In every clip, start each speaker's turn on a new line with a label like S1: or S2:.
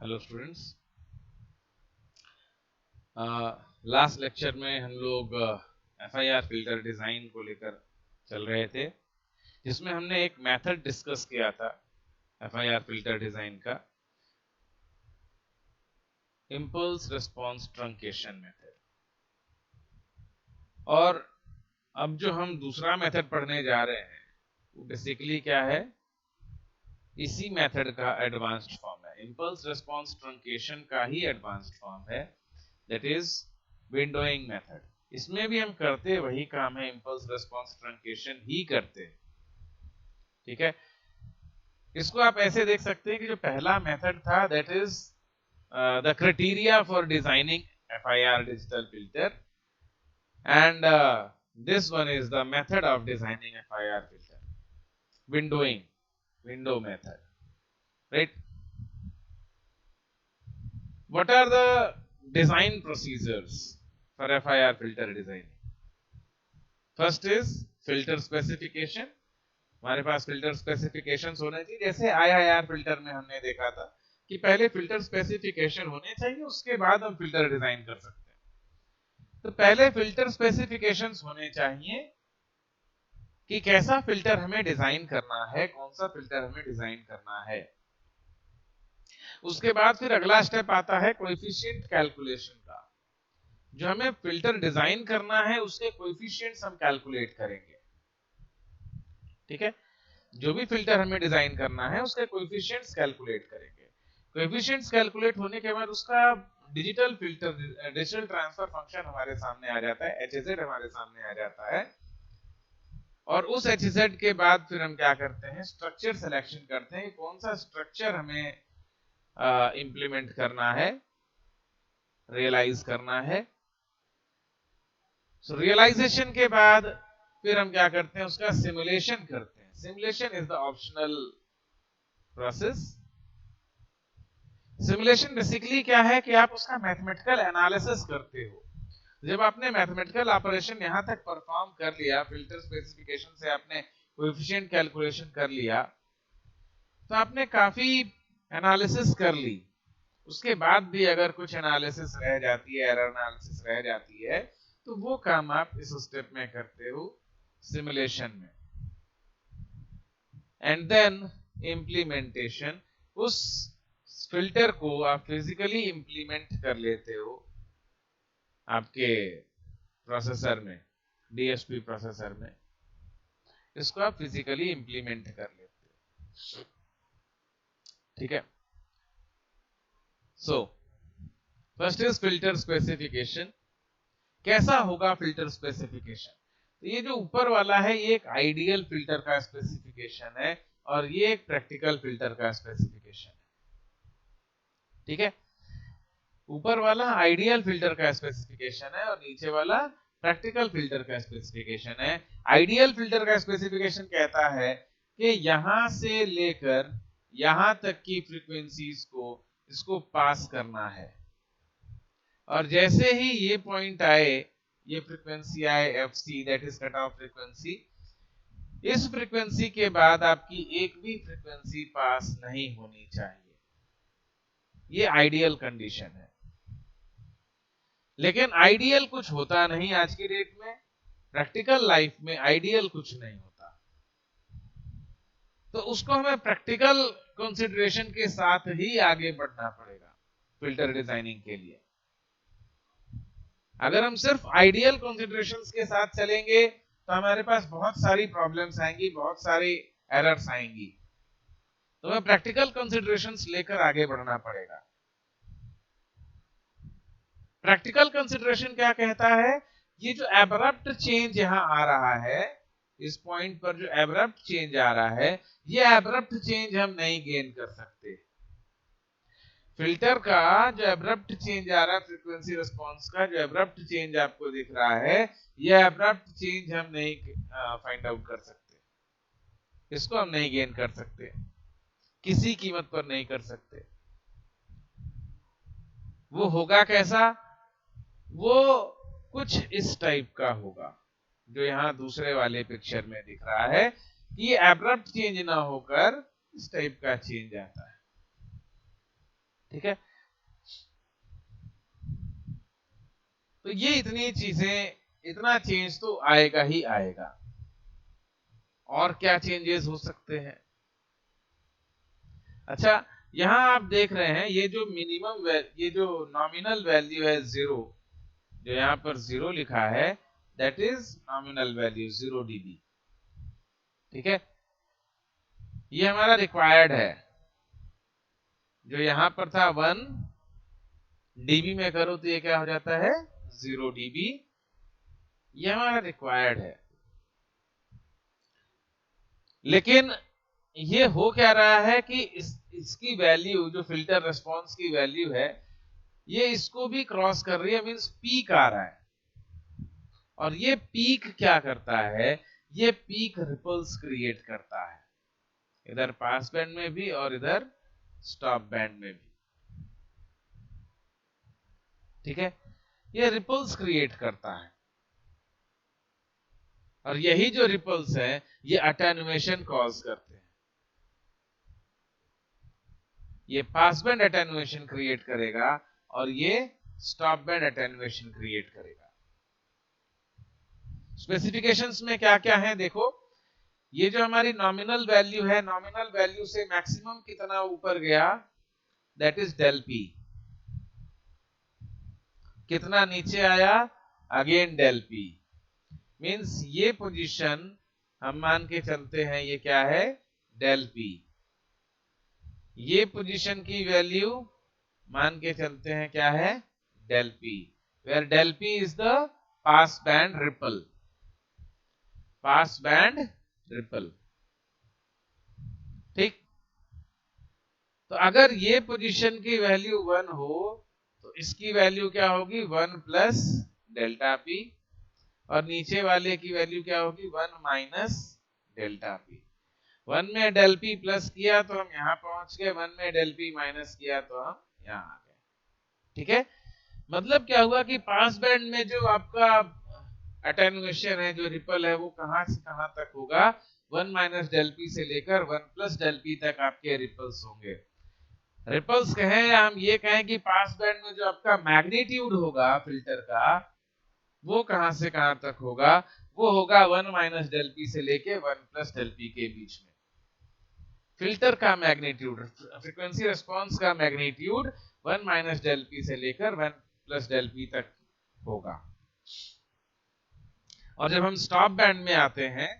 S1: Hello students. Last lecture में हम लोग एफआईआर फिल्टर डिजाइन को लेकर चल रहे थे, जिसमें हमने एक मेथड डिस्कस किया था एफआईआर फिल्टर डिजाइन का, इंपल्स रिस्पांस ट्रंकेशन मेथड। और अब जो हम दूसरा मेथड पढ़ने जा रहे हैं वो बेसिकली क्या है, इसी मेथड का एडवांस्ड फॉर्म है। इंपल्स रिस्पांस ट्रंकेशन का ही एडवांस्ड फॉर्म है, दैट इज विंडोइंग मेथड। इसमें भी हम करते वही काम है, इंपल्स रिस्पांस ट्रंकेशन ही करते हैं। ठीक है, इसको आप ऐसे देख सकते हैं कि जो पहला मेथड था that is the criteria for designing FIR digital filter, and this one is the method of designing FIR filter, windowing, window method, right? What are the design procedures for FIR filter designing? First is filter specification. हमारे pass filter specifications होने चाहिए। जैसे IIR filter में हमने देखा था कि पहले फिल्टर स्पेसिफिकेशन होने चाहिए, उसके बाद हम फिल्टर डिजाइन कर सकते हैं। तो पहले फिल्टर स्पेसिफिकेशंस होने चाहिए कि कैसा फिल्टर हमें डिजाइन करना है, कौन सा फिल्टर हमें डिजाइन करना है। उसके बाद फिर अगला स्टेप आता है कोएफिशिएंट कैलकुलेशन का। जो हमें फिल्टर डिजाइन करना है उसके कोएफिशिएंट्स हम कैलकुलेट करेंगे। ठीक है, जो भी फिल्टर हमें डिजाइन करना है उसके कोएफिशिएंट्स कैलकुलेट करेंगे। कोएफिशिएंट्स कैलकुलेट होने के बाद उसका digital filter, digital transfer function हमारे सामने आ जाता है, एचजेड हमारे सामने आ जाता है। और उस एचजेड के बाद फिर हम क्या करते हैं, स्ट्रक्चर सिलेक्शन करते हैं, कौन सा स्ट्रक्चर हमें इंप्लीमेंट करना है, रियलाइज करना है। सो रियलाइजेशन के बाद फिर हम क्या करते हैं, उसका सिमुलेशन करते हैं। Simulation is the optional process. Simulation basically क्या है कि आप उसका मैथमेटिकल एनालिसिस करते हो। जब आपने मैथमेटिकल ऑपरेशन यहां तक परफॉर्म कर लिया, फिल्टर स्पेसिफिकेशन से आपने कोएफिशिएंट कैलकुलेशन कर लिया, तो आपने काफी एनालिसिस कर ली। उसके बाद भी अगर कुछ एनालिसिस रह जाती है, एरर एनालिसिस रह जाती है, तो वो काम आप इस स्टेप में करते हो, सिमुलेशन में। एंड देन इम्प्लीमेंटेशन, उस फिल्टर को आप फिजिकली इंप्लीमेंट कर लेते हो आपके प्रोसेसर में, डीएसपी प्रोसेसर में। इसको आप फिजिकली इंप्लीमेंट कर लेते हो। ठीक है, so first is filter specification. कैसा होगा फिल्टर स्पेसिफिकेशन? तो ये जो ऊपर वाला है ये एक आइडियल फिल्टर का स्पेसिफिकेशन है, और ये एक प्रैक्टिकल फिल्टर का स्पेसिफिकेशन है। ठीक है, ऊपर वाला आइडियल फिल्टर का स्पेसिफिकेशन है और नीचे वाला प्रैक्टिकल फिल्टर का स्पेसिफिकेशन है। आइडियल फिल्टर का स्पेसिफिकेशन कहता है कि यहां से लेकर यहां तक की फ्रीक्वेंसीज को इसको पास करना है, और जैसे ही ये पॉइंट आए, ये फ्रीक्वेंसी आए FC, that is cut off frequency, इस फ्रीक्वेंसी के बाद आपकी एक भी फ्रीक्वेंसी पास नहीं होनी चाहिए। ये आइडियल कंडीशन है। लेकिन आइडियल कुछ होता नहीं आज की डेट में, प्रैक्टिकल लाइफ में आइडियल कुछ नहीं होता। तो उसको हमें प्रैक्टिकल कंसीडरेशन के साथ ही आगे बढ़ना पड़ेगा फिल्टर डिजाइनिंग के लिए। अगर हम सिर्फ आइडियल कंसीडरेशंस के साथ चलेंगे तो हमारे पास बहुत सारी प्रॉब्लम्स आएंगी, बहुत सारी एरर्स आएंगी। तो हमें प्रैक्टिकल कंसीडरेशंस लेकर आगे बढ़ना पड़ेगा। प्रैक्टिकल कंसीडरेशन क्या कहता है, ये जो एब्रप्ट चेंज यहां आ रहा है, इस पॉइंट पर जो एब्रप्ट चेंज आ रहा है, ये एब्रप्ट चेंज हम नहीं गेन कर सकते। फिल्टर का जो एब्रप्ट चेंज आ रहा है, फ्रीक्वेंसी रिस्पांस का जो एब्रप्ट चेंज आपको दिख रहा है, ये एब्रप्ट चेंज हम नहीं फाइंड आउट कर सकते। इसको हम नहीं गेन कर सकते, किसी कीमत पर नहीं कर सकते। वो होगा कैसा? वो कुछ इस टाइप का होगा जो यहां दूसरे वाले पिक्चर में दिख रहा है, कि एब्रप्ट चेंज ना होकर इस टाइप का चेंज आता है। ठीक है, तो ये इतनी चीजें, इतना चेंज तो आएगा ही आएगा। और क्या चेंजेस हो सकते हैं? अच्छा, यहां आप देख रहे हैं ये जो मिनिमम, ये जो नॉमिनल वैल्यू है 0, जो यहां पर 0 लिखा है, that is nominal value 0 dB। ठीक है, ये हमारा रिक्वायर्ड है। जो यहां पर था 1 dB में करो तो ये क्या हो जाता है 0 dB। ये हमारा रिक्वायर्ड है। लेकिन ये हो क्या रहा है कि इसकी वैल्यू, जो फिल्टर रिस्पांस की वैल्यू है, ये इसको भी क्रॉस कर रही है, मींस पीक आ रहा है। और ये पीक क्या करता है, ये पीक रिपल्स क्रिएट करता है, इधर पास बैंड में भी और इधर स्टॉप बैंड में भी। ठीक है, ये रिपल्स क्रिएट करता है, और यही जो रिपल्स है ये अटेन्युएशन कॉज करते हैं। ये पास बैंड अटेन्युएशन क्रिएट करेगा और ये स्टॉप बैंड अटेन्युएशन क्रिएट करेगा। स्पेसिफिकेशंस में क्या क्या है देखो, ये जो हमारी नॉमिनल वैल्यू है, नॉमिनल वैल्यू से मैक्सिमम कितना ऊपर गया, दैट इज डेल पी। कितना नीचे आया, अगेन डेल पी। मींस ये पोजीशन हम मान के चलते हैं ये क्या है, डेल पी। ये पोजीशन की वैल्यू मान के चलते हैं क्या है, del P, where del P is the pass band ripple, pass band ripple. ठीक, तो अगर ये पोजीशन की वैल्यू 1 हो तो इसकी वैल्यू क्या होगी, 1 प्लस डेल्टा पी, और नीचे वाले की वैल्यू क्या होगी, 1 माइनस डेल्टा पी। 1 में डेल पी प्लस किया तो हम यहां पहुंच गए, 1 में डेल पी माइनस किया तो हम यहां आ गए। ठीक है, मतलब क्या हुआ कि पास बैंड में जो आपका अटेन्युएशन है, जो रिपल है, वो कहां से कहां तक होगा, 1 माइनस डेल पी से लेकर 1 प्लस डेल पी तक आपके रिपल्स होंगे। रिपल्स कहें या हम ये कहें कि पास बैंड में जो आपका मैग्नीट्यूड होगा फिल्टर का, वो कहां से कहां तक होगा, वो होगा 1 माइनस डेल पी से लेके 1 प्लस डेल पी के बीच में। फिल्टर का मैग्नीट्यूड, फ्रीक्वेंसी रिस्पांस का मैग्नीट्यूड 1 माइनस डेल पी से लेकर 1 प्लस डेल पी तक होगा। और जब हम स्टॉप बैंड में आते हैं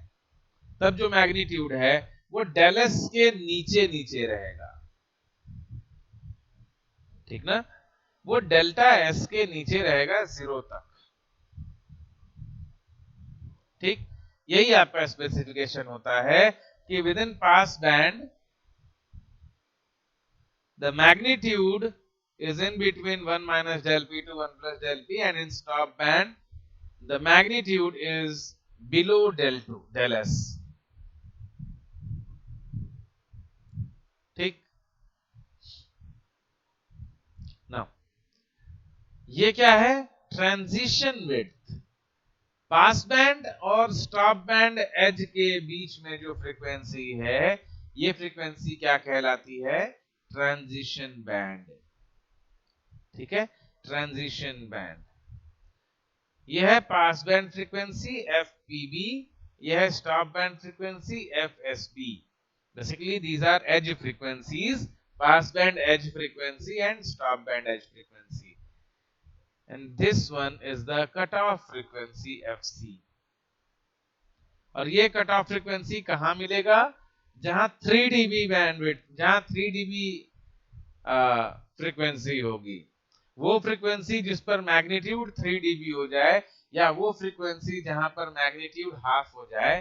S1: तब जो मैग्नीट्यूड है वो डेल एस के नीचे नीचे रहेगा। ठीक ना, वो डेल्टा एस के नीचे रहेगा 0 तक। ठीक, यही आपका स्पेसिफिकेशन होता है कि with in pass band the magnitude is in between 1 minus del p to 1 plus del p, and in stop band the magnitude is below del 2 del s। ठीक, नाउ ये क्या है, ट्रांजिशन विड्थ। पास बैंड और stop band as के बीच में जो frequency है, ये फ्रीक्वेंसी क्या कहलाती है, ट्रांजिशन बैंड। ठीक है, ट्रांजिशन बैंड। यह है पास बैंड फ्रीक्वेंसी FPB, यह है stop band frequency FSB। Basically these are edge frequencies, pass band edge frequency and stop band edge frequency, and this one is the cut off frequency FC। और ये cut off frequency कहां मिलेगा, जहां 3 dB bandwidth, जहां 3 dB frequency होगी। वो frequency जिस पर मैग्नीट्यूड 3 dB हो जाए, या वो फ्रीक्वेंसी जहां पर मैग्नीट्यूड हाफ हो जाए,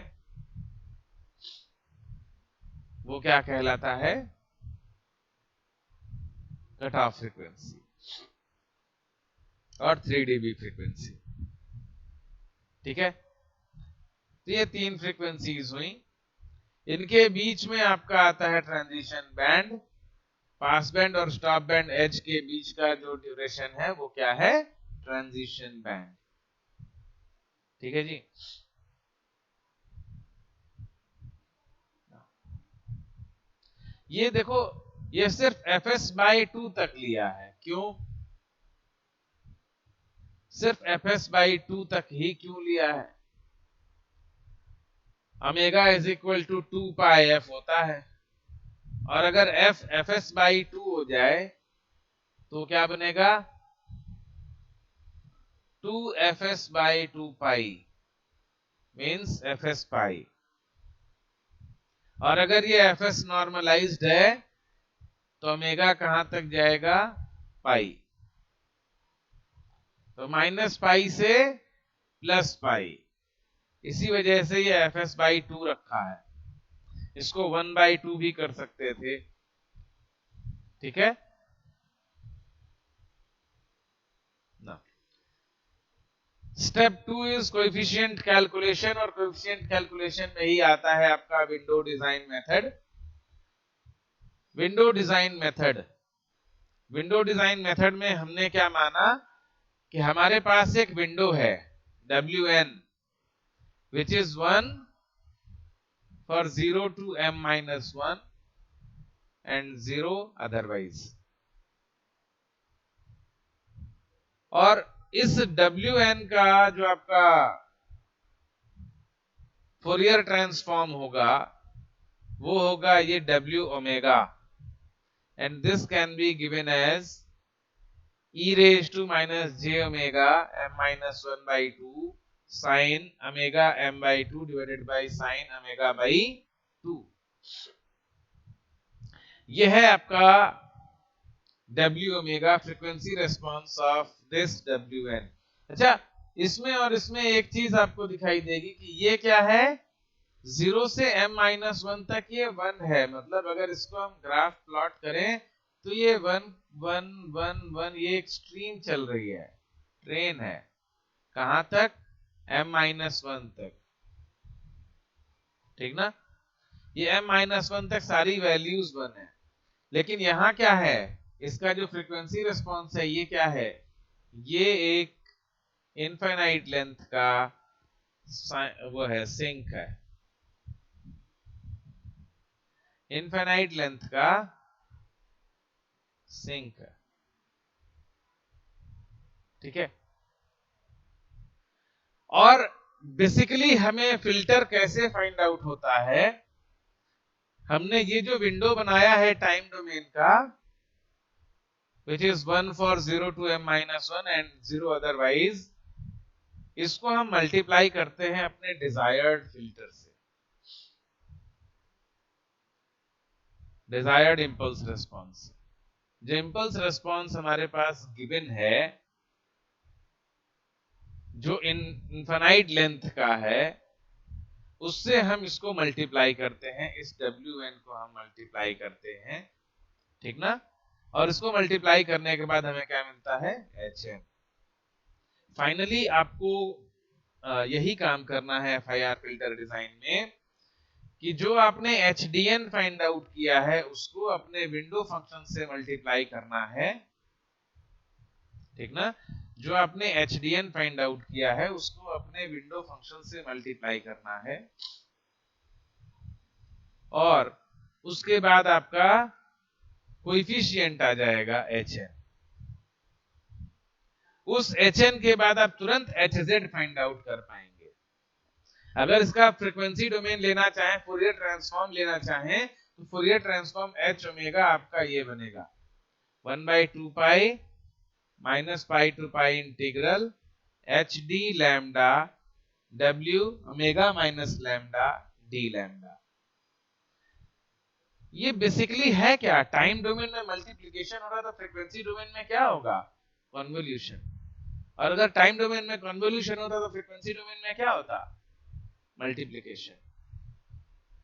S1: वो क्या कहलाता है, कट ऑफ फ्रीक्वेंसी और 3 dB फ्रीक्वेंसी। ठीक है, तो ये 3 फ्रीक्वेंसीज हुई। इनके बीच में आपका आता है ट्रांजिशन बैंड। पास बैंड और स्टॉप बैंड एज के बीच का जो ड्यूरेशन है वो क्या है, ट्रांजिशन बैंड। ठीक है जी, ये देखो ये सिर्फ fs/2 तक लिया है। क्यों सिर्फ fs/2 तक ही क्यों लिया है? Omega is equal to 2 pi f होता है, और अगर f fs/2 हो जाए तो क्या बनेगा? 2fs/2 पाई मीन्स fs पाई। और अगर ये fs नॉर्मलाइज्ड है तो ओमेगा कहां तक जाएगा? पाई। तो माइनस पाई से प्लस पाई, इसी वजह से ये fs/2 रखा है। इसको 1/2 भी कर सकते थे। ठीक है ना। स्टेप 2 इज कोएफिशिएंट कैलकुलेशन, और कोएफिशिएंट कैलकुलेशन में ही आता है आपका window design method. Window design method, window design method में हमने क्या माना कि हमारे पास एक विंडो है wn which is 1 for 0 to m-1 and 0 otherwise। और इस wn का जो आपका फोरियर ट्रांसफॉर्म होगा वो होगा ये w omega, and this can be given as e raised to minus j omega m-1/2 sin omega m/2 divided by sin omega/2। यह है आपका w omega, frequency response of this wn। अच्छा, इसमें और इसमें एक चीज आपको दिखाई देगी कि ये क्या है? 0 से m-1 तक ये 1 है, मतलब अगर इसको हम ग्राफ प्लॉट करें तो ये 1 1 1 1 ये एक स्ट्रीम चल रही है, ट्रेन है। कहां तक? m-1 तक। ठीक ना, ये m-1 तक सारी वैल्यूज 1 है। लेकिन यहाँ क्या है? इसका जो फ्रीक्वेंसी रिस्पांस है ये क्या है? ये एक इनफाइनाइट लेंथ का वो है, सिंक है, इनफाइनाइट लेंथ का सिंक है। ठीक है, और बेसिकली हमें फिल्टर कैसे फाइंड आउट होता है? हमने ये जो विंडो बनाया है टाइम डोमेन का which is 1 for 0 to m-1 and 0 otherwise, इसको हम मल्टीप्लाई करते हैं अपने डिजायर्ड फिल्टर से, डिजायर्ड इंपल्स रिस्पांस। जो इंपल्स रिस्पांस हमारे पास गिवन है जो इनफाइनाइट लेंथ का है, उससे हम इसको मल्टीप्लाई करते हैं, इस wn को हम मल्टीप्लाई करते हैं। ठीक ना, और इसको मल्टीप्लाई करने के बाद हमें क्या मिलता है? hn। फाइनली आपको यही काम करना है FIR फिल्टर डिजाइन में कि जो आपने HDN फाइंड आउट किया है उसको अपने विंडो फंक्शन से मल्टीप्लाई करना है। ठीक ना, जो आपने HDN फाइंड आउट किया है उसको अपने विंडो फंक्शन से मल्टीप्लाई करना है, और उसके बाद आपका कोएफिशिएंट आ जाएगा hn। उस hn के बाद आप तुरंत hz फाइंड आउट कर पाएंगे। अगर इसका फ्रीक्वेंसी डोमेन लेना चाहें, फोरियर ट्रांसफॉर्म लेना चाहें, तो फोरियर ट्रांसफॉर्म h ओमेगा आपका ये बनेगा 1/2 pi minus pi to pi integral hd lambda w omega minus lambda d lambda. ये बेसिकली है क्या? टाइम डोमेन में मल्टीप्लिकेशन हो रहा था, फ्रीक्वेंसी डोमेन में क्या होगा? कन्वोल्यूशन। और अगर टाइम डोमेन में कन्वोल्यूशन होता तो फ्रीक्वेंसी डोमेन में क्या होता? मल्टीप्लिकेशन।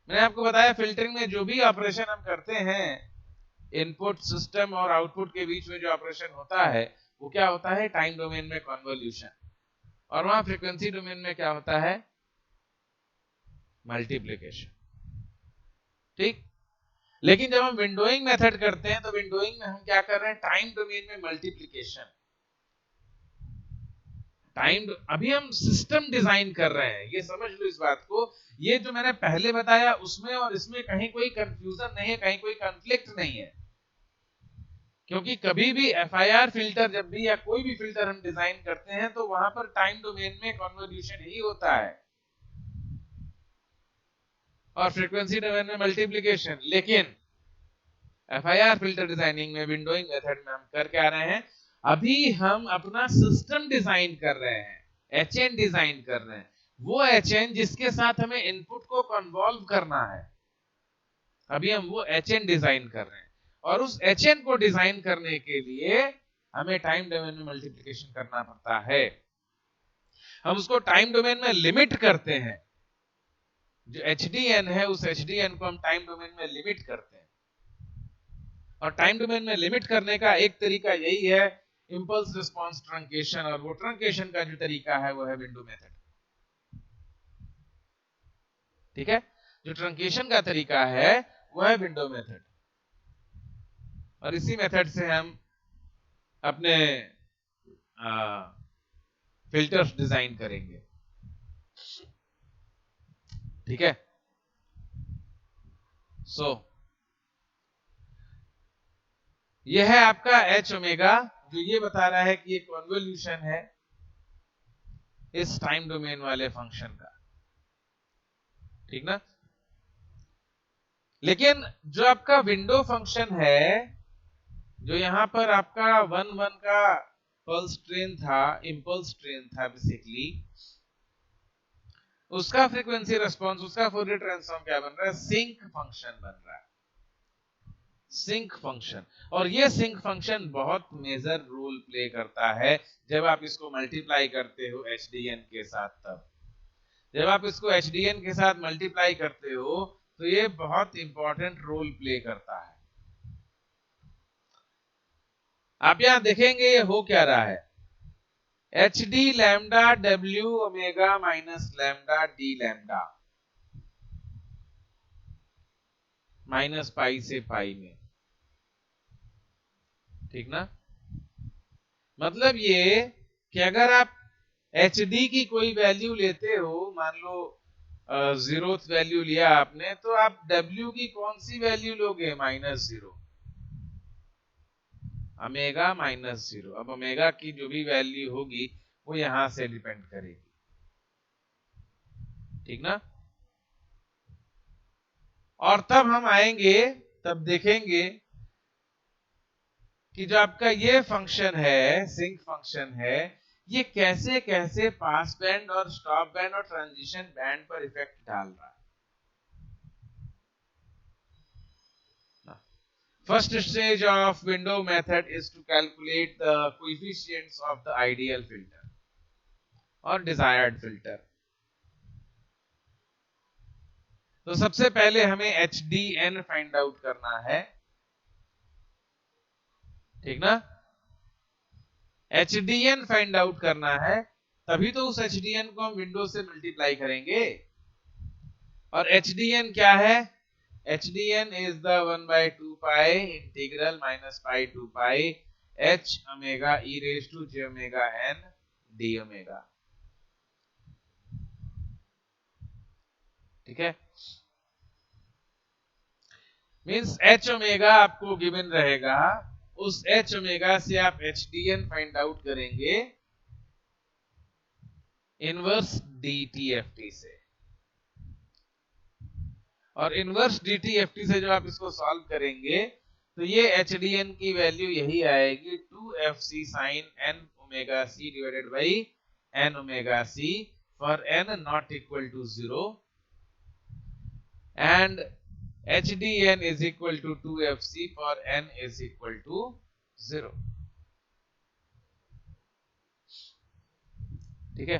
S1: मैंने आपको बताया फिल्टरिंग में जो भी ऑपरेशन हम करते हैं, इनपुट सिस्टम और आउटपुट के बीच में जो ऑपरेशन होता है वो क्या होता है? टाइम डोमेन में कन्वोल्यूशन, और वहां फ्रीक्वेंसी डोमेन में क्या होता है? मल्टीप्लिकेशन। ठीक, लेकिन जब हम विंडोइंग मेथड करते हैं तो विंडोइंग में हम क्या कर रहे हैं? टाइम डोमेन में मल्टीप्लिकेशन। अभी हम सिस्टम डिजाइन कर रहे हैं, ये समझ लो इस बात को। ये जो मैंने पहले बताया उसमें और इसमें कहीं कोई कंफ्यूजन नहीं है, कहीं कोई कॉन्फ्लिक्ट नहीं है। क्योंकि कभी भी FIR फिल्टर जब भी या कोई भी फिल्टर हम डिजाइन करते हैं तो वहां पर टाइम डोमेन में कन्वोल्यूशन ही होता है और फ्रीक्वेंसी डोमेन में मल्टीप्लिकेशन। लेकिन FIR फिल्टर डिजाइनिंग में विंडोइंग मेथड में हम कर क्या रहे हैं, अभी हम अपना सिस्टम डिजाइन कर रहे हैं, HN डिजाइन कर रहे हैं, वो HN जिसके साथ हमें इनपुट को कन्वॉल्व करना है, अभी हम वो HN डिजाइन कर रहे हैं। और उस HN को डिजाइन करने के लिए हमें टाइम डोमेन में मल्टीप्लिकेशन करना पड़ता है। हम उसको टाइम डोमेन में लिमिट करते हैं, जो HDN है उस HDN को हम टाइम डोमेन में लिमिट करते हैं। और टाइम डोमेन में लिमिट करने का एक तरीका यही है इंपल्स रिस्पांस ट्रंकेशन, और वो ट्रंकेशन का जो तरीका है वो है विंडो मेथड। ठीक है, जो ट्रंकेशन का तरीका है वो है विंडो मेथड, और इसी मेथड से हम अपने फिल्टर्स डिजाइन करेंगे। ठीक है, सो यह है आपका H ओमेगा, जो ये बता रहा है कि ये कन्वोल्यूशन है इस टाइम डोमेन वाले फंक्शन का। ठीक ना, लेकिन जो आपका विंडो फंक्शन है, जो यहां पर आपका 1 1 का पल्स ट्रेन था, इंपल्स ट्रेन था बेसिकली, उसका फ्रीक्वेंसी रिस्पांस, उसका फोरियर ट्रांसफॉर्म क्या बन रहा है, सिंक फंक्शन बन रहा है, सिंक फंक्शन। और ये सिंक फंक्शन बहुत मेजर रोल प्ले करता है जब आप इसको मल्टीप्लाई करते हो HDN के साथ। तब जब आप इसको HDN के साथ मल्टीप्लाई करते हो तो ये बहुत इंपॉर्टेंट रोल प्ले करता है। आप यहां देखेंगे ये हो क्या रहा है, HD lambda W omega minus lambda D lambda minus pi से पाई में। ठीक ना, मतलब ये कि अगर आप HD की कोई वैल्यू लेते हो, मान लो 0th वैल्यू लिया आपने, तो आप W की कौन सी वैल्यू लोगे, -0, ओमेगा -0। अब ओमेगा की जो भी वैल्यू होगी वो यहां से डिपेंड करेगी। ठीक ना, और तब हम आएंगे, तब देखेंगे कि जो आपका ये फंक्शन है, सिंक फंक्शन है, ये कैसे कैसे पास बैंड और स्टॉप बैंड और ट्रांजिशन बैंड पर इफेक्ट डाल रहा है। First stage of window method is to calculate the coefficients of the ideal filter or desired filter. तो सबसे पहले हमें HDN फाइंड आउट करना है। ठीक ना, HDN फाइंड आउट करना है, तभी तो उस HDN को हम विंडो से मल्टीप्लाई करेंगे। और HDN क्या है, HDN is the 1/2 pi integral minus pi to pi H omega e raised to j omega n d omega। ठीक है, मींस H ओमेगा आपको गिवन रहेगा, उस H ओमेगा से आप HDN फाइंड आउट करेंगे इनवर्स DTFT से। और इनवर्स DTFT से जो आप इसको सॉल्व करेंगे तो ये HDN की वैल्यू यही आएगी 2FC sin n omega c divided by n omega c for n not equal to 0 and HDN is equal to 2FC for n is equal to 0। ठीक है,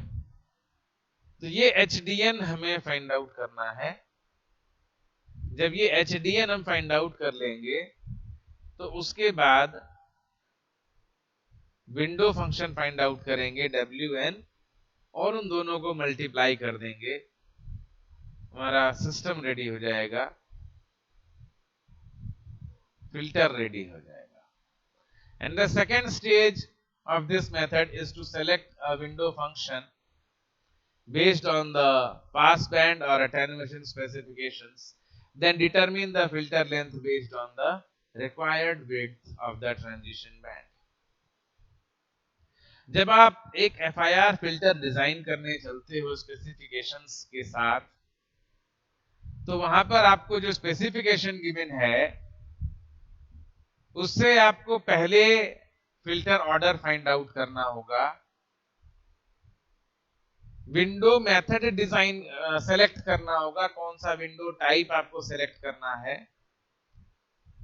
S1: तो ये HDN हमें फाइंड आउट करना है। जब ये HDN हम फाइंड आउट कर लेंगे तो उसके बाद विंडो फंक्शन फाइंड आउट करेंगे WN, और उन दोनों को मल्टीप्लाई कर देंगे, हमारा सिस्टम रेडी हो जाएगा, फिल्टर रेडी हो जाएगा। And the second stage of this method is to select a window function based on the pass band or attenuation specifications, then determine the filter length based on the required width of the transition band. जब आप एक FIR filter design करने चलते हो specifications के साथ, तो वहां पर आपको जो स्पेसिफिकेशन गिवन है उससे आपको पहले फिल्टर ऑर्डर फाइंड आउट करना होगा, विंडो मेथड डिजाइन सेलेक्ट करना होगा, कौन सा विंडो टाइप आपको सेलेक्ट करना है,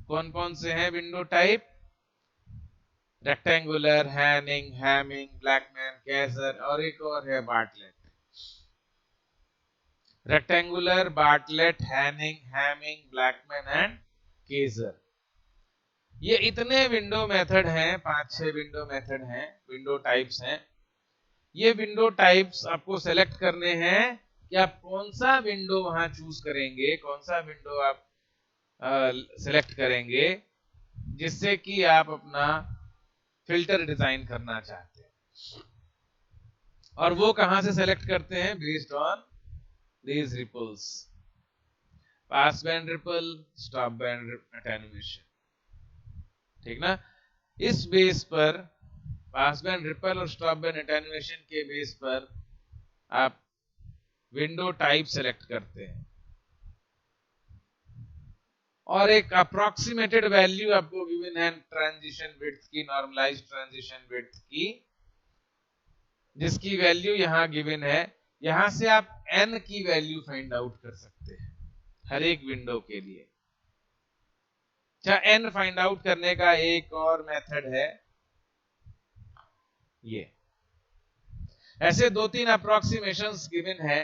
S1: कौन कौन से हैं window type, rectangular, Hamming, Blackman, Kaiser और एक और है Bartlett. Rectangular, Bartlett, Hamming, Blackman and Kaiser, ये इतने विंडो मेथड हैं, 5-6 विंडो मेथड हैं, विंडो टाइप्स हैं। ये विंडो टाइप्स आपको सेलेक्ट करने हैं कि आप कौन सा विंडो वहां चूज करेंगे, कौन सा विंडो आप सेलेक्ट करेंगे जिससे कि आप अपना फिल्टर डिजाइन करना चाहते हैं। और वो कहां से सेलेक्ट करते हैं? Based on these ripples, pass band ripple, stop band attenuation, ठीक ना। इस बेस पर, पास बैंड रिपल और स्टॉप बैंड अटेन्यूएशन के बेस पर आप विंडो टाइप सेलेक्ट करते हैं और एक अप्रोक्सीमेटेड वैल्यू आपको गिवन है ट्रांजिशन विड्थ की, नॉर्मलाइज्ड ट्रांजिशन विड्थ की, जिसकी वैल्यू यहां गिवन है। यहां से आप n की वैल्यू फाइंड आउट कर सकते हैं हर एक विंडो के लिए। अच्छा, n फाइंड आउट करने का एक और मेथड है ये। ऐसे 2-3 अप्रोक्सीमेशंस गिवन है,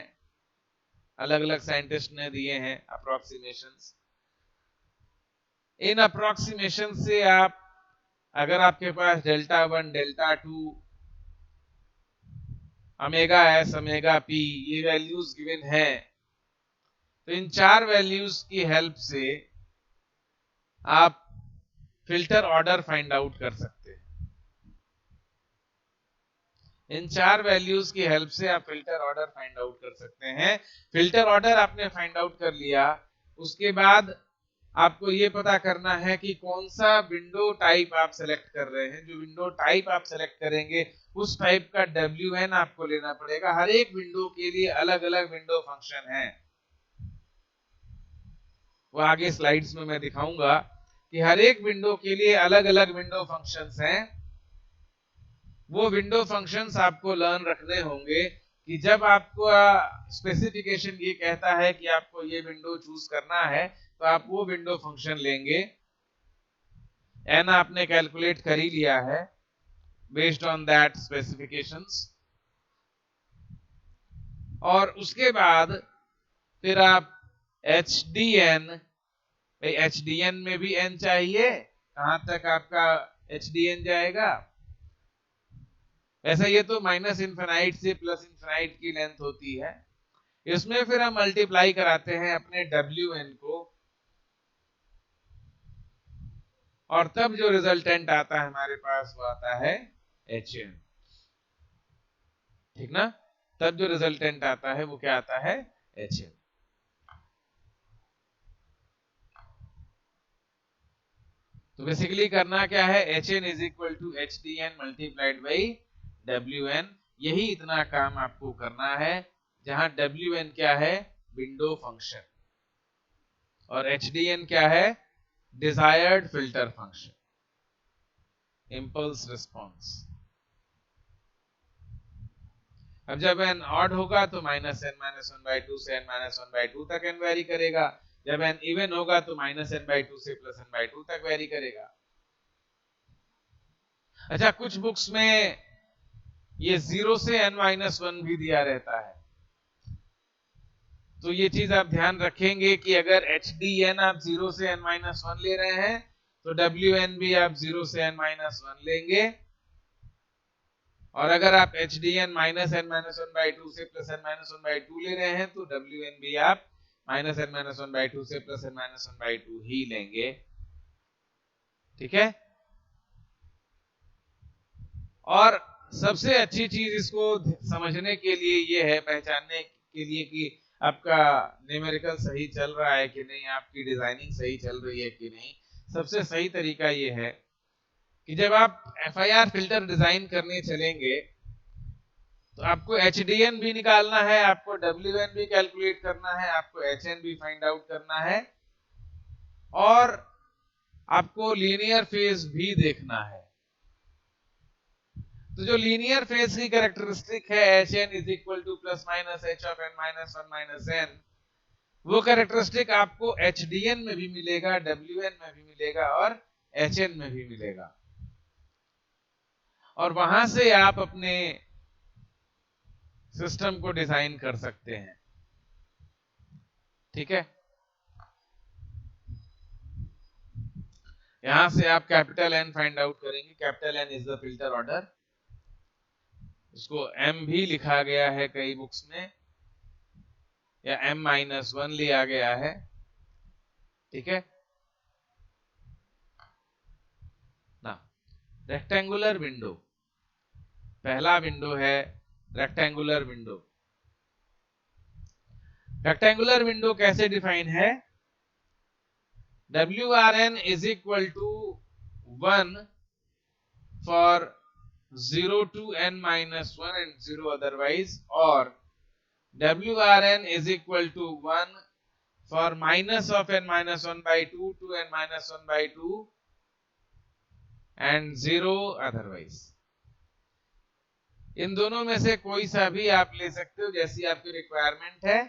S1: अलग अलग साइंटिस्ट ने दिए हैं अप्रोक्सीमेशंस। इन अप्रोक्सीमेशन से आप, अगर आपके पास delta 1, delta 2, omega S, omega P, ये वैल्यूज गिवन है, तो इन 4 वैल्यूज की हेल्प से आप फिल्टर ऑर्डर फाइंड आउट कर सकते हैं। इन 4 वैल्यूज की हेल्प से आप फिल्टर ऑर्डर फाइंड आउट कर सकते हैं। फिल्टर ऑर्डर आपने फाइंड आउट कर लिया, उसके बाद आपको ये पता करना है कि कौन सा विंडो टाइप आप सेलेक्ट कर रहे हैं। जो विंडो टाइप आप सेलेक्ट करेंगे उस टाइप का WN आपको लेना पड़ेगा। हर एक विंडो के लिए अलग अलग विंडो फंक्शन है, वो आगे स्लाइड्स में मैं दिखाऊंगा कि हर एक विंडो के लिए अलग अलग विंडो फंक्शंस हैं। वो विंडो फंक्शंस आपको लर्न रखने होंगे कि जब आपको स्पेसिफिकेशन ये कहता है कि आपको ये विंडो चूज करना है तो आप वो विंडो फंक्शन लेंगे। n आपने कैलकुलेट कर ही लिया है बेस्ड ऑन दैट स्पेसिफिकेशंस, और उसके बाद फिर आप HDN, HDN में भी n चाहिए, कहां तक आपका HDN जाएगा। वैसे ये तो माइनस इनफिनाइट से प्लस इनफिनाइट की लेंथ होती है, इसमें फिर हम मल्टीप्लाई कराते हैं अपने WN को, और तब जो रिजल्टेंट आता है हमारे पास वो आता है HN, ठीक ना। तब जो रिजल्टेंट आता है वो क्या आता है? HN। तो बेसिकली करना क्या है? HN is equal to HDN multiplied by WN। यही इतना काम आपको करना है, जहां WN क्या है? विंडो फंक्शन, और HDN क्या है? Desired filter function, impulse response. अब जब n ऑड होगा तो -n-1/2 से n-1/2 तक n वेरी करेगा, जब n इवन होगा तो -n/2 से +n/2 तक वेरी करेगा। अच्छा, कुछ बुक्स में ये 0 से n-1 भी दिया रहता है, तो ये चीज आप ध्यान रखेंगे कि अगर HDN आप 0 से n-1 ले रहे हैं तो WN भी आप 0 से n-1 लेंगे, और अगर आप HDN -n-1/2 से +n-1/2 ले रहे हैं तो WN भी आप -n-1/2 से +n-1/2 ही लेंगे, ठीक है। और सबसे अच्छी चीज इसको समझने के लिए ये है, पहचानने के लिए कि आपका न्यूमेरिकल सही चल रहा है कि नहीं, आपकी डिजाइनिंग सही चल रही है कि नहीं। सबसे सही तरीका ये है कि जब आप FIR फिल्टर डिजाइन करने चलेंगे तो आपको HDN भी निकालना है, आपको WN भी कैलकुलेट करना है, आपको HN भी फाइंड आउट करना है और आपको लीनियर फेज भी देखना है। तो जो लीनियर फेज की कैरेक्टरिस्टिक है HN is equal two plus minus H of N minus 1 minus N, वो कैरेक्टरिस्टिक आपको HDN में भी मिलेगा, WN में भी मिलेगा और HN में भी मिलेगा और वहां से आप अपने सिस्टम को डिजाइन कर सकते हैं। ठीक है, यहां से आप कैपिटल N फाइंड आउट करेंगे। Capital N is the filter order, इसको M भी लिखा गया है कई बुक्स में या M-1 लिया गया है। ठीक है ना। रेक्टेंगुलर विंडो, पहला विंडो है रेक्टेंगुलर विंडो। रेक्टेंगुलर विंडो कैसे डिफाइन है? WRN is equal to 1 for 0 to N minus 1 and 0 otherwise, or WRN is equal to 1 for minus of N minus 1 by 2 to N minus 1 by 2 and 0 otherwise। इन दोनों में से कोई सा भी आप ले सकते हो, जैसी आपकी रिक्वायरमेंट है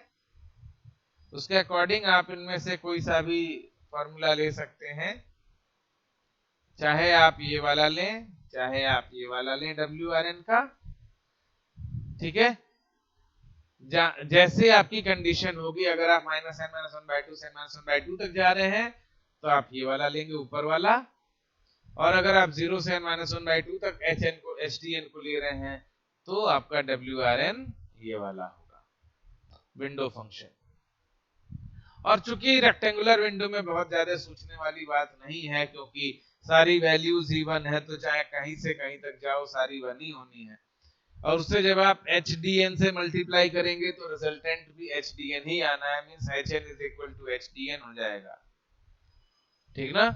S1: उसके अकॉर्डिंग आप इनमें से कोई सा भी फॉर्मूला ले सकते हैं। चाहे आप ये वाला लें, चाहे आप ये वाला लें WRN का। ठीक है, जैसे आपकी कंडीशन होगी, अगर आप माइनस N माइनस 1 बाई 2 से माइनस 1 बाई 2 तक जा रहे हैं तो आप ये वाला लेंगे ऊपर वाला, और अगर आप 0 से N माइनस 1 बाई 2 तक HDN को ले रहे हैं तो आपका WRN ये वाला होगा, विंडो फंक्शन। और चूंकि रेक्टेंगुलर विंडो में बहुत ज्यादा सोचने वाली बात नहीं है, क्योंकि सारी वैल्यूज ही 1 है, तो चाहे कहीं से कहीं तक जाओ सारी 1 ही होनी है, और उससे जब आप HDN से मल्टीप्लाई करेंगे तो रिजल्टेंट भी HDN ही आना है, means HN is equal to HDN हो जाएगा। ठीक ना,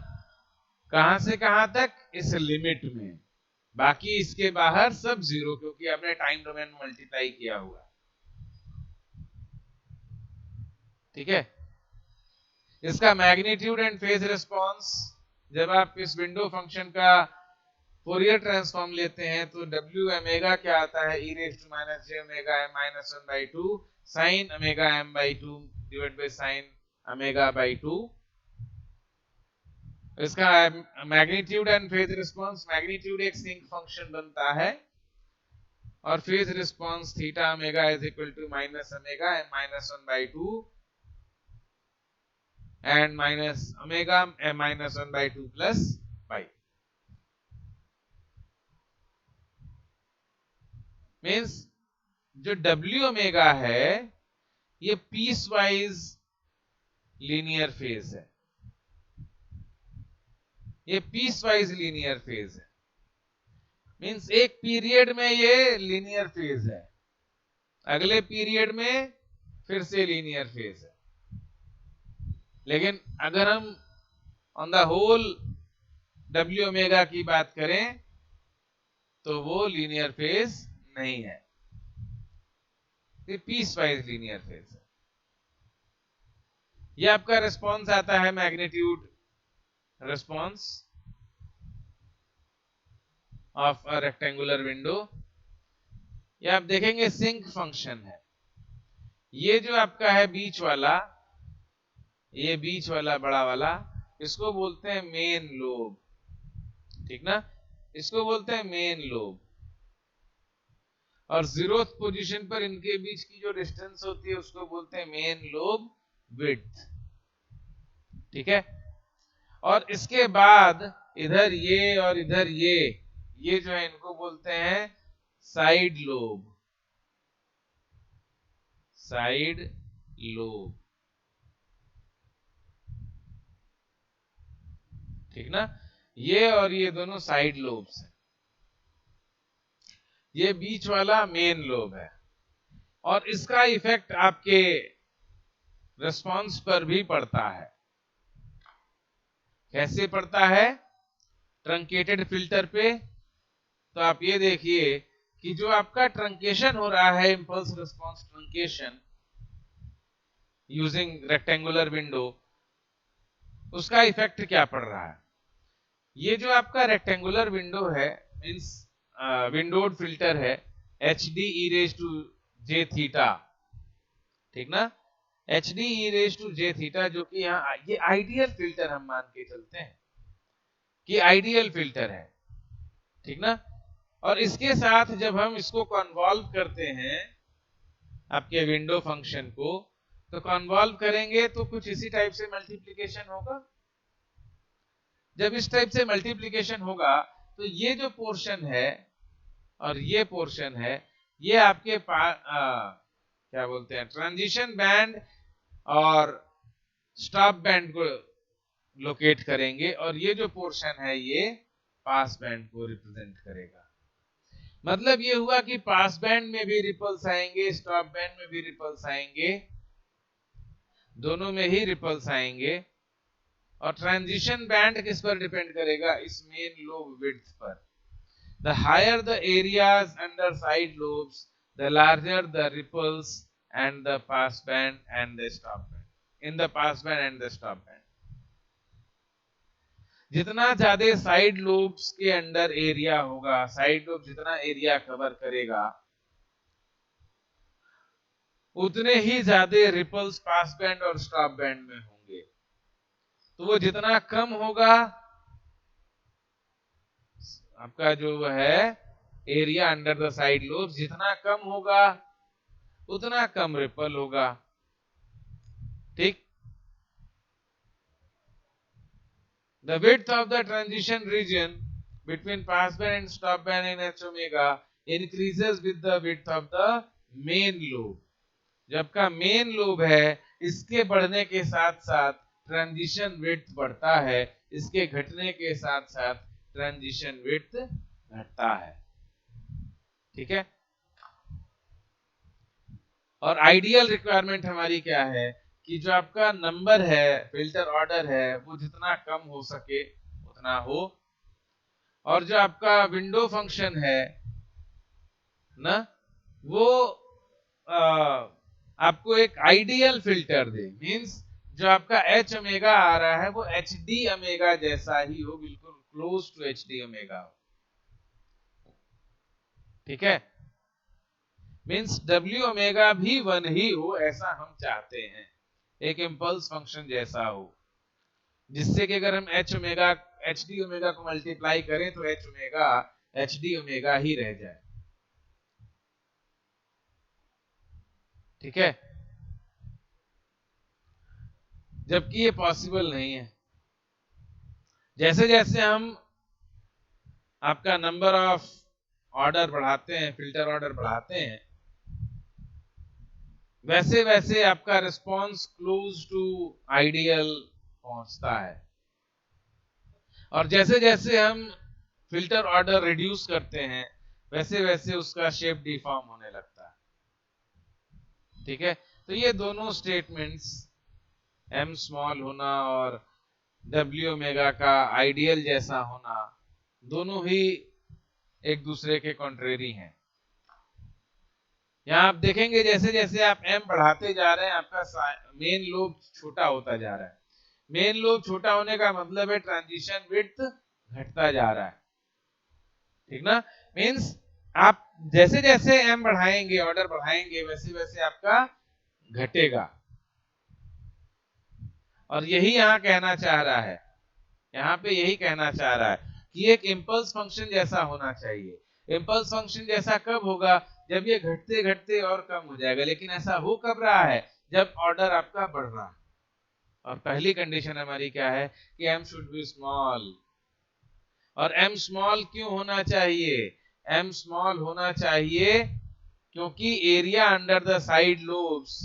S1: कहां से कहां तक? इस लिमिट में, बाकी इसके बाहर सब 0, क्योंकि आपने टाइम डोमेन में मल्टीप्लाई किया हुआ। ठीक है, इसका मैग्नीट्यूड एंड फेज रिस्पांस, जब आप इस विंडो फंक्शन का फोरियर ट्रांसफॉर्म लेते हैं तो W ओमेगा क्या आता है? e raised to minus j omega m minus 1 by 2 sin omega m by 2 divided by sin omega by 2। इसका magnitude and phase response, magnitude एक सिंक फंक्शन बनता है और phase response theta omega is equal to minus omega m minus 1 by 2 and minus omega m minus 1 by 2 plus pi। Means जो W omega है ये piece wise linear phase है, ये piece wise linear phase है। Means एक period में ये linear phase है, अगले पीरियड में फिर से लीनियर फेज है। लेकिन अगर हम on the whole W omega की बात करें तो वो लीनियर फेज नहीं है, ये पीस वाइज लीनियर फेज है। ये आपका रिस्पांस आता है magnitude response of a rectangular window. ये आप देखेंगे सिंक फंक्शन है। ये जो आपका है बीच वाला, ये बीच वाला बड़ा वाला, इसको बोलते हैं मेन लोब। ठीक ना, इसको बोलते हैं मेन लोब। और 0th पोजीशन पर इनके बीच की जो डिस्टेंस होती है उसको बोलते हैं मेन लोब विड्थ। ठीक है, और इसके बाद इधर ये और इधर ये जो है इनको बोलते हैं साइड लोब, साइड लोब। ठीक ना, ये और ये दोनों साइड लोब्स हैं। ये बीच वाला मेन लोब है और इसका इफेक्ट आपके रिस्पांस पर भी पड़ता है। कैसे पड़ता है? ट्रंकेटेड फिल्टर पे। तो आप ये देखिए कि जो आपका ट्रंकेशन हो रहा है, impulse response truncation using rectangular window, उसका इफेक्ट क्या पड़ रहा है? ये जो आपका रेक्टेंगुलर विंडो है, मींस विंडोड फिल्टर है, H D E raise to J theta, ठीक ना, H D E raise to J theta, जो कि यहाँ ये आइडियल फिल्टर हम मान के चलते हैं कि आइडियल फिल्टर है, ठीक ना। और इसके साथ जब हम इसको कन्वॉल्व करते हैं आपके विंडो फंक्शन को, तो कन्वॉल्व करेंगे तो कुछ इसी टाइप से मल्टीप्लिकेशन होगा। जब इस टाइप से मल्टीप्लिकेशन होगा तो ये जो पोर्शन है और ये पोर्शन है, ये आपके पास क्या बोलते हैं, ट्रांजिशन बैंड और स्टॉप बैंड को लोकेट करेंगे, और ये जो पोर्शन है ये पास बैंड को रिप्रेजेंट करेगा। मतलब ये हुआ कि पास बैंड में भी रिपल्स आएंगे, स्टॉप बैंड में भी रिपल्स आएंगे, दोनों में ही रिपल्स आएंगे। और ट्रांजिशन बैंड किस पर डिपेंड करेगा? इस मेन लोब विड्थ पर। The higher the areas under side lobes, the larger the ripples and the pass band and the stop band. In the pass band and the stop band. जितना ज्यादा side lobes के under area होगा, side lobe जितना area cover करेगा, उतने ही ज्यादा ripples pass band और stop band में होंगे। तो वो जितना कम होगा, आपका जो है area under the side lobe जितना कम होगा, उतना कम रिपल होगा, ठीक। The width of the transition region between pass band and stop band in H omega increases with the width of the main lobe. जब का मेन लोब है, इसके बढ़ने के साथ साथ ट्रांजिशन विड्थ बढ़ता है, इसके घटने के साथ साथ ट्रांजिशन विड्थ घटता है, ठीक है। और आइडियल रिक्वायरमेंट हमारी क्या है कि जो आपका नंबर है, फिल्टर ऑर्डर है, वो जितना कम हो सके उतना हो, और जो आपका विंडो फंक्शन है ना, वो आपको एक आइडियल फिल्टर दे। मींस जो आपका एच ओमेगा आ रहा है वो एच डी ओमेगा जैसा ही हो, बिल्कुल close to H D omega हो, ठीक है। मींस डब्ल्यू ओमेगा भी 1 ही हो, ऐसा हम चाहते हैं, एक इंपल्स फंक्शन जैसा हो, जिससे कि अगर हम H omega H D omega को मल्टीप्लाई करें तो H omega H D omega ही रह जाए, ठीक है। जबकि ये पॉसिबल नहीं है। जैसे जैसे हम आपका नंबर ऑफ ऑर्डर बढ़ाते हैं, फिल्टर ऑर्डर बढ़ाते हैं, वैसे वैसे आपका रिस्पांस क्लोज टू आइडियल पहुंचता है। और जैसे जैसे हम फिल्टर ऑर्डर रिड्यूस करते हैं, वैसे वैसे उसका शेप डिफॉर्म होने लगता है, ठीक है। तो ये दोनों स्टेटमेंट्स, एम स्मॉल होना और डब्ल्यू ओमेगा का आइडियल जैसा होना, दोनों ही एक दूसरे के कॉन्ट्रेरी हैं। यहां आप देखेंगे जैसे जैसे आप एम बढ़ाते जा रहे हैं, आपका मेन लोब छोटा होता जा रहा है। मेन लोब छोटा होने का मतलब है ट्रांजिशन विड्थ घटता जा रहा है, ठीक ना। मींस आप जैसे जैसे एम बढ़ाएंगे, ऑर्डर बढ़ाएंगे, वैसे वैसे आपका घटेगा। और यही यहां कहना चाह रहा है, यहाँ पे यही कहना चाह रहा है कि एक इंपल्स फंक्शन जैसा होना चाहिए। इंपल्स फंक्शन जैसा कब होगा? जब ये घटते घटते और कम हो जाएगा। लेकिन ऐसा हो कब रहा है? जब ऑर्डर आपका बढ़ रहा है। और पहली कंडीशन हमारी क्या है कि m शुड बी स्मॉल। और m स्मॉल क्यों होना चाहिए? m स्मॉल होना चाहिए क्योंकि area under the side lobes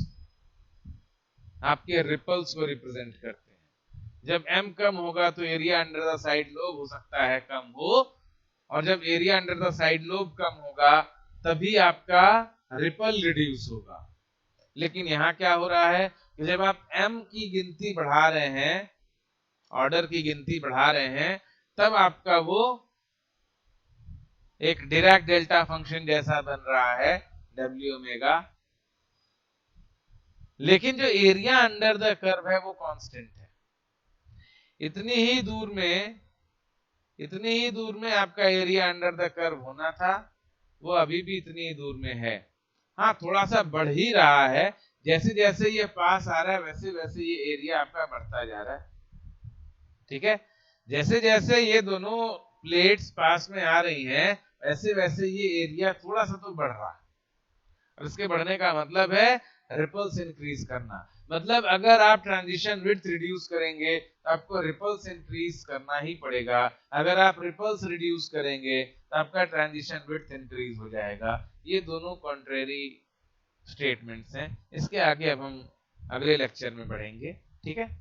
S1: आपके रिपल्स को रिप्रेजेंट करते हैं। जब m कम होगा तो area under the side lobe हो सकता है कम हो, और जब area under the side lobe कम होगा तभी आपका रिपल रिड्यूस होगा। लेकिन यहां क्या हो रहा है कि जब आप m की गिनती बढ़ा रहे हैं ऑर्डर की गिनती बढ़ा रहे हैं, तब आपका वो एक डिराक डेल्टा फंक्शन जैसा बन रहा है डब्ल्यू ओमेगा। लेकिन जो एरिया अंडर द कर्व है वो कांस्टेंट है। इतनी ही दूर में आपका एरिया अंडर द कर्व होना था, वो अभी भी इतनी ही दूर में है। हाँ, थोड़ा सा बढ़ ही रहा है, जैसे जैसे ये पास आ रहा है वैसे वैसे ये एरिया आपका बढ़ता जा रहा है। ठीक है, जैसे जैसे ये दोनों प्लेट्स पास में आ रही हैं वैसे वैसे ये एरिया थोड़ा सा तो बढ़ रहा है। और इसके बढ़ने का मतलब है रिपल्स इंक्रीज करना। मतलब अगर आप ट्रांजिशन विड्थ रिड्यूस करेंगे तो आपको रिपल्स इंक्रीज करना ही पड़ेगा। अगर आप रिपल्स रिड्यूस करेंगे तो आपका ट्रांजिशन विड्थ इंक्रीज हो जाएगा। ये दोनों कॉन्ट्रेरी स्टेटमेंट्स हैं। इसके आगे अब हम अगले लेक्चर में बढ़ेंगे। ठीक है।